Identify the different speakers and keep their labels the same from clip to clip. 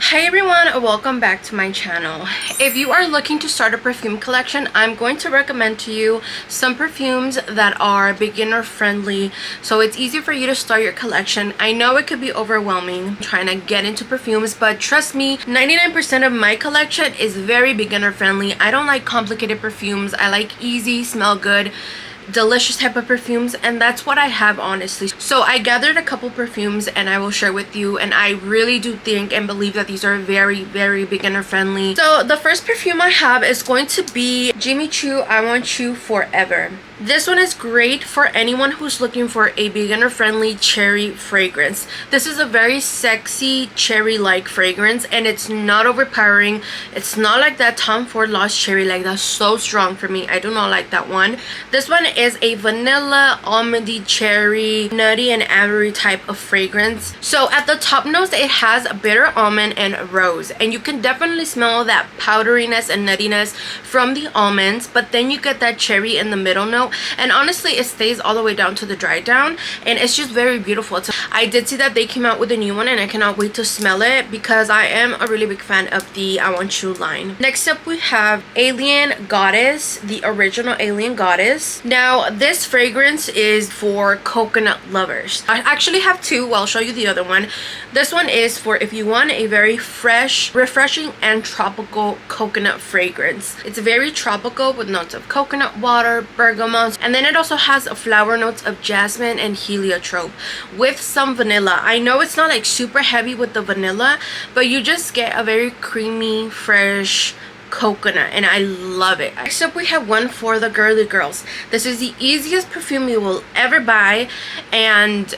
Speaker 1: Hi everyone, welcome back to my channel. If you are looking to start a perfume collection, I'm going to recommend to you some perfumes that are beginner friendly, so it's easy for you to start your collection. I know it could be overwhelming trying to get into perfumes, but trust me, 99% of my collection is very beginner friendly. I don't like complicated perfumes. I like easy, smell good, delicious type of perfumes, and that's what I have, honestly. So I gathered a couple perfumes and I will share with you, and I really do think and believe that these are very beginner friendly. So the first perfume I have is going to be Jimmy Choo I Want You Forever. This one is great for anyone who's looking for a beginner friendly cherry fragrance. This is a very sexy cherry like fragrance, and it's not overpowering. It's not like that Tom Ford Lost Cherry, like that's so strong for me. I do not like that one. This one is a vanilla, almondy, cherry, nutty and ambery type of fragrance. So at the top notes, it has bitter almond and rose, and you can definitely smell that powderiness and nuttiness from the almonds, but then you get that cherry in the middle note, and honestly it stays all the way down to the dry down, and it's just very beautiful. I did see that they came out with a new one, and I cannot wait to smell it because I am a really big fan of the I Want You line. Next up we have Alien Goddess, the original Alien Goddess. Now this fragrance is for coconut lovers. I actually have two. Well, I'll show you the other one. This one is for if you want a very fresh, refreshing and tropical coconut fragrance. It's very tropical with notes of coconut water, bergamot, and then it also has flower notes of jasmine and heliotrope with some vanilla. I know it's not like super heavy with the vanilla, but you just get a very creamy, fresh coconut, and I love it. Next up we have one for the girly girls. This is the easiest perfume you will ever buy, and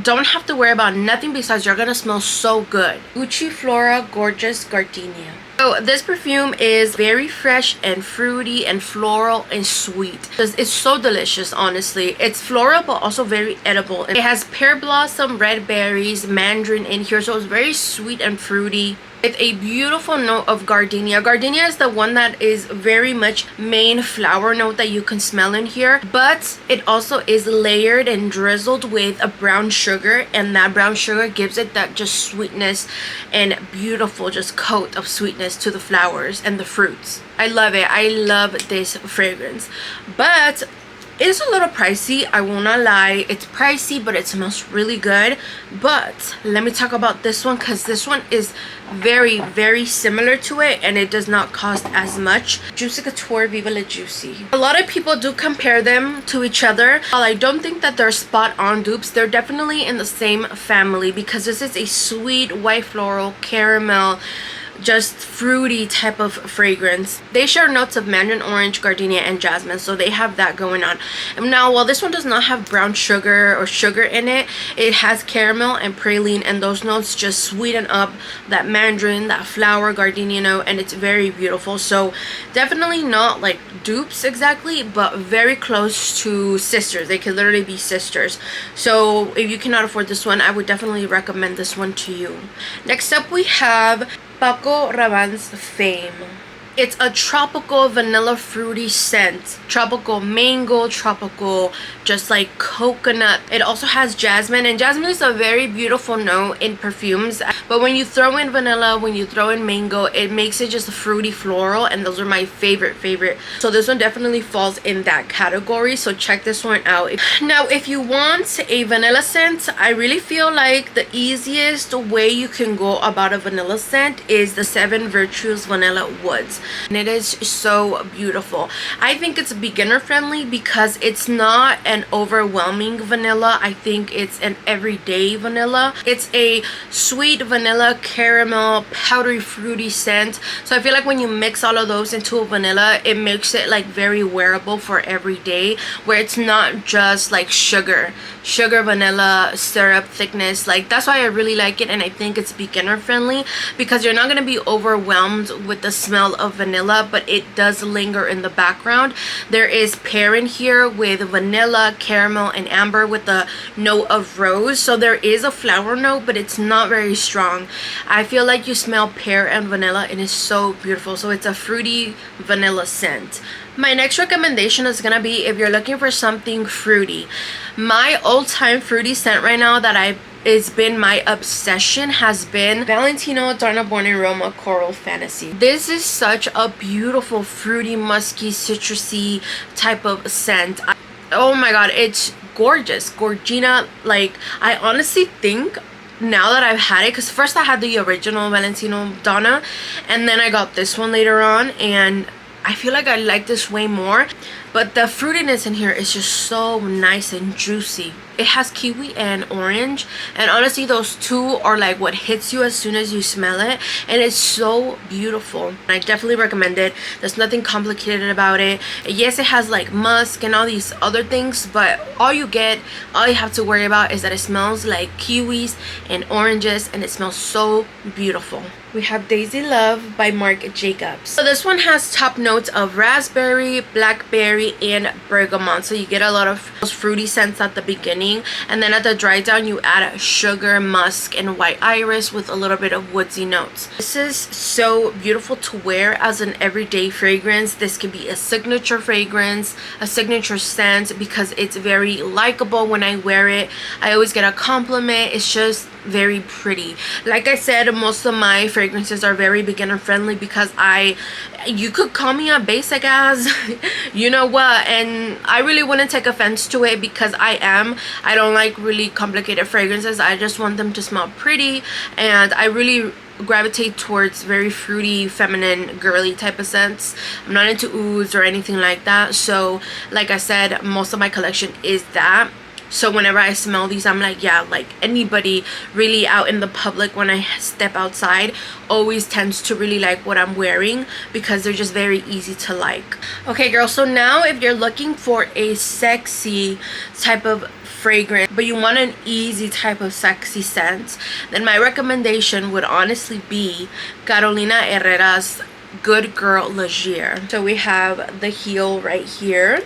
Speaker 1: don't have to worry about nothing besides you're gonna smell so good. Gucci Flora Gorgeous Gardenia. So this perfume is very fresh and fruity and floral and sweet. It's so delicious, honestly. It's floral but also very edible. It has pear blossom, red berries, mandarin in here, so it's very sweet and fruity with a beautiful note of gardenia. Gardenia is the one that is very much main flower note that you can smell in here, but it also is layered and drizzled with a brown sugar, and that brown sugar gives it that just sweetness and beautiful just coat of sweetness to the flowers and the fruits. I love it. I love this fragrance, but it's a little pricey. I will not lie, it's pricey, but it smells really good. But let me talk about this one, because this one is very similar to it, and it does not cost as much. Juicy Couture Viva La Juicy. A lot of people do compare them to each other. While I don't think that they're spot on dupes, they're definitely in the same family, because this is a sweet white floral caramel, just fruity type of fragrance. They share notes of mandarin orange, gardenia and jasmine, so they have that going on. And now, while this one does not have brown sugar or sugar in it, it has caramel and praline, and those notes just sweeten up that mandarin, that flower, gardenia note, and it's very beautiful. So definitely not like dupes exactly, but very close to sisters. They could literally be sisters. So if you cannot afford this one, I would definitely recommend this one to you. Next up we have Paco Rabanne's Fame. It's a tropical vanilla fruity scent, tropical mango, tropical just like coconut. It also has jasmine, and jasmine is a very beautiful note in perfumes, but when you throw in vanilla, when you throw in mango, it makes it just a fruity floral, and those are my favorite. So this one definitely falls in that category, so check this one out. Now if you want a vanilla scent, I really feel like the easiest way you can go about a vanilla scent is the 7 Virtues Vanilla Woods, and it is so beautiful. I think it's beginner friendly because it's not an overwhelming vanilla. I think it's an everyday vanilla. It's a sweet vanilla, caramel, powdery, fruity scent. So I feel like when you mix all of those into a vanilla, it makes it like very wearable for every day, where it's not just like sugar vanilla syrup thickness. Like that's why I really like it, and I think it's beginner friendly because you're not going to be overwhelmed with the smell of vanilla, but it does linger in the background. There is pear in here with vanilla, caramel and amber with the note of rose, so there is a flower note, but it's not very strong. I feel like you smell pear and vanilla, and it's so beautiful. So it's a fruity vanilla scent. My next recommendation is gonna be if you're looking for something fruity. My all-time fruity scent right now that I it's been my obsession has been Valentino Donna Born in Roma Coral Fantasy. This is such a beautiful fruity, musky, citrusy type of scent. Oh my god, it's gorgeous. Gorgina. Like, I honestly think now that I've had it, because first I had the original Valentino Donna and then I got this one later on, and I feel like I like this way more. But the fruitiness in here is just so nice and juicy. It has kiwi and orange, and honestly those two are like what hits you as soon as you smell it, and it's so beautiful. I definitely recommend it. There's nothing complicated about it. Yes, it has like musk and all these other things, but all you have to worry about is that it smells like kiwis and oranges, and it smells so beautiful. We have Daisy Love by Marc Jacobs. So this one has top notes of raspberry, blackberry, and bergamot. So you get a lot of those fruity scents at the beginning, and then at the dry down you add sugar, musk, and white iris with a little bit of woodsy notes. This is so beautiful to wear as an everyday fragrance. This can be a signature fragrance, a signature scent, because it's very likable. When I wear it, I always get a compliment. It's just very pretty. Like I said, most of my fragrances are very beginner friendly because you could call me a basic ass you know what, and I really wouldn't take offense to it, because I don't like really complicated fragrances. I just want them to smell pretty, and I really gravitate towards very fruity, feminine, girly type of scents. I'm not into ouds or anything like that. So like I said, most of my collection is that. So whenever I smell these, I'm like, yeah, like anybody really out in the public, when I step outside, always tends to really like what I'm wearing, because they're just very easy to like. Okay girls, so now if you're looking for a sexy type of fragrance, but you want an easy type of sexy scent, then my recommendation would honestly be Carolina Herrera's Good Girl Leger. So we have the heel right here.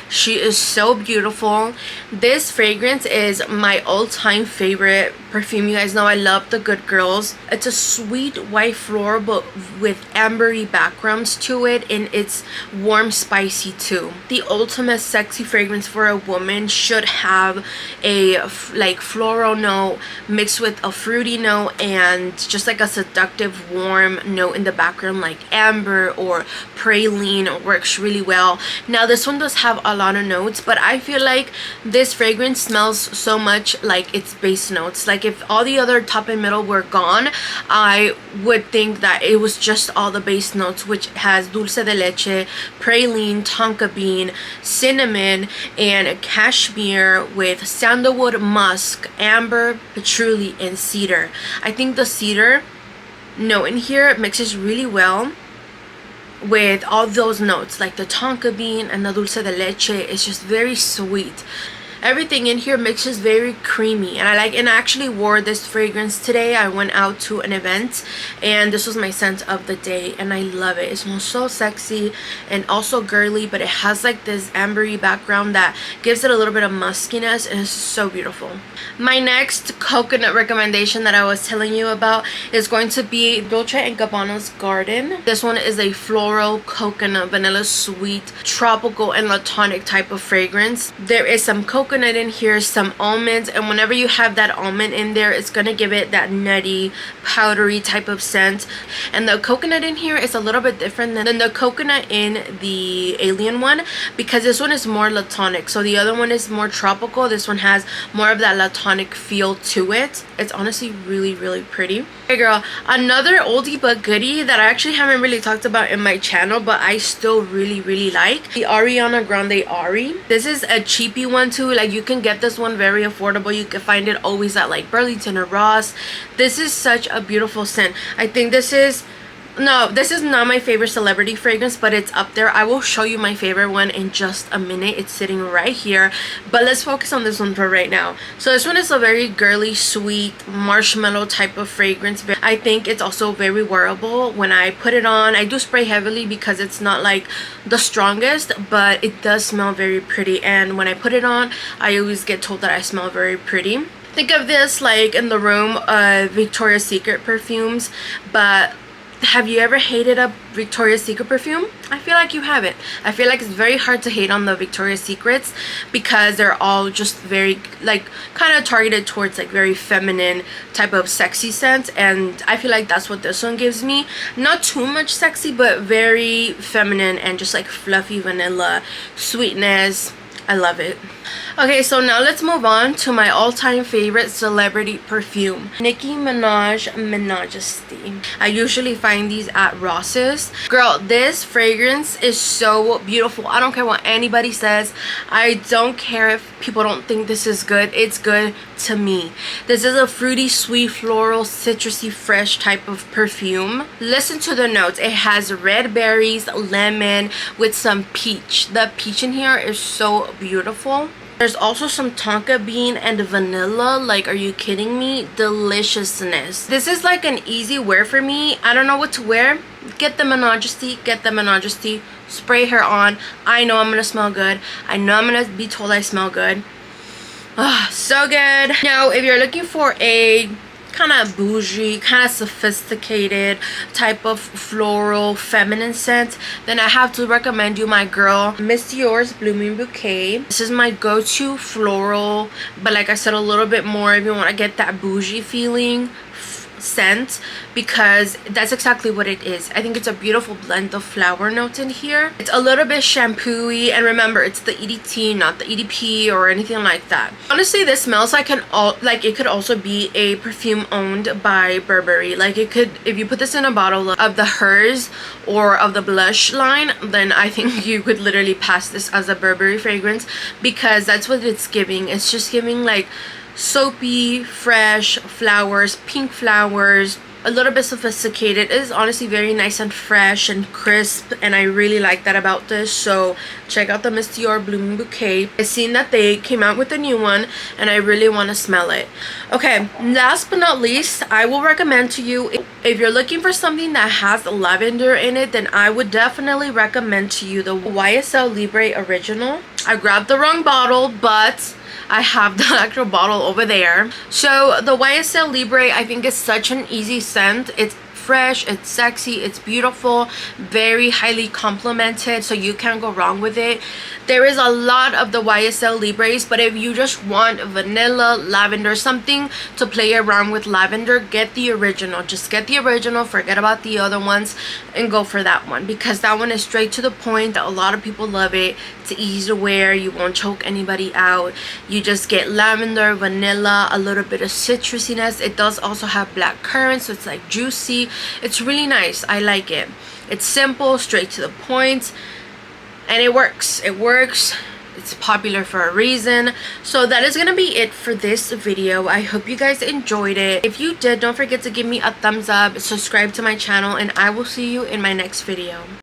Speaker 1: She is so beautiful. This fragrance is my all-time favorite perfume. You guys know I love the Good Girls. It's a sweet white floral, but with ambery backgrounds to it, and it's warm, spicy too. The ultimate sexy fragrance for a woman should have a like floral note mixed with a fruity note, and just like a seductive warm note in the background, like amber or praline works really well. Now this one does have a lot of notes, but I feel like this fragrance smells so much like its base notes. Like if all the other top and middle were gone, I would think that it was just all the base notes, which has dulce de leche, praline, tonka bean, cinnamon, and cashmere with sandalwood, musk, amber, patchouli, and cedar. I think the cedar note in here mixes really well with all those notes, like the tonka bean and the dulce de leche. It's just very sweet. Everything in here mixes very creamy, and I actually wore this fragrance today. I went out to an event and this was my scent of the day, and I love it. It smells so sexy and also girly, but it has like this ambery background that gives it a little bit of muskiness, and it's so beautiful. My next coconut recommendation that I was telling you about is going to be Dolce & Gabbana's Garden. This one is a floral, coconut, vanilla, sweet, tropical, and latonic type of fragrance. There is some coconut in here, some almonds, and whenever you have that almond in there, it's gonna give it that nutty, powdery type of scent. And the coconut in here is a little bit different than the coconut in the Alien one, because this one is more latonic. So the other one is more tropical. This one has more of that latonic feel to it. It's honestly really, really pretty. Hey girl, another oldie but goodie that I actually haven't really talked about in my channel, but I still really, really like, the Ariana Grande Ari. This is a cheapy one too. Like you can get this one very affordable. You can find it always at like Burlington or Ross. This is such a beautiful scent. I think this is not my favorite celebrity fragrance, but it's up there. I will show you my favorite one in just a minute. It's sitting right here, but let's focus on this one for right now. So this one is a very girly, sweet, marshmallow type of fragrance. I think it's also very wearable. When I put it on, I do spray heavily because it's not like the strongest, but it does smell very pretty, and when I put it on, I always get told that I smell very pretty. Think of this like in the room of Victoria's Secret perfumes, but Have you ever hated a Victoria's Secret perfume? I feel like you haven't. I feel like it's very hard to hate on the Victoria's Secrets because they're all just very like kind of targeted towards like very feminine type of sexy scents, and I feel like that's what this one gives me. Not too much sexy, but very feminine and just like fluffy vanilla sweetness. I love it. Okay, so now let's move on to my all-time favorite celebrity perfume, Nicki Minaj Majesty. I usually find these at Ross's. Girl, this fragrance is so beautiful. I don't care what anybody says. I don't care if people don't think this is good. It's good to me. This is a fruity, sweet, floral, citrusy, fresh type of perfume. Listen to the notes. It has red berries, lemon with some peach. The peach in here is so beautiful. There's also some tonka bean and vanilla. Like, are you kidding me? Deliciousness. This is like an easy wear for me. I don't know what to wear. Get the Majesty. Get the Majesty. Spray her on. I know I'm gonna smell good. I know I'm gonna be told I smell good. Oh, so good. Now, if you're looking for a kind of bougie, kind of sophisticated type of floral feminine scent, then I have to recommend you my girl Miss Dior's Blooming Bouquet. This is my go-to floral, but like I said, a little bit more if you want to get that bougie feeling scent, because that's exactly what it is. I think it's a beautiful blend of flower notes in here. It's a little bit shampoo-y, and remember, it's the EDT, not the EDP or anything like that. Honestly, this smells like it could also be a perfume owned by Burberry. Like, it could, if you put this in a bottle of the Hers or of the Blush line, then I think you could literally pass this as a Burberry fragrance, because that's what it's giving. It's just giving like soapy, fresh flowers, pink flowers, a little bit sophisticated. It is honestly very nice and fresh and crisp, and I really like that about this. So check out the Miss Dior Blooming Bouquet. I've seen that they came out with a new one, and I really want to smell it. Okay, last but not least, I will recommend to you, if you're looking for something that has lavender in it, then I would definitely recommend to you the YSL Libre Original. I grabbed the wrong bottle, but I have the actual bottle over there. So the YSL Libre, I think, is such an easy scent. It's fresh, it's sexy, it's beautiful, very highly complimented, so you can't go wrong with it. There is a lot of the YSL Libres, but if you just want vanilla, lavender, something to play around with lavender, get the original. Just get the original, forget about the other ones, and go for that one, because that one is straight to the point. A lot of people love it. It's easy to wear, you won't choke anybody out. You just get lavender, vanilla, a little bit of citrusiness. It does also have black currant, so it's like juicy. It's really nice. I like it. It's simple, straight to the point, and it works. It works. It's popular for a reason. So that is gonna be it for this video. I hope you guys enjoyed it. If you did, don't forget to give me a thumbs up, subscribe to my channel, and I will see you in my next video.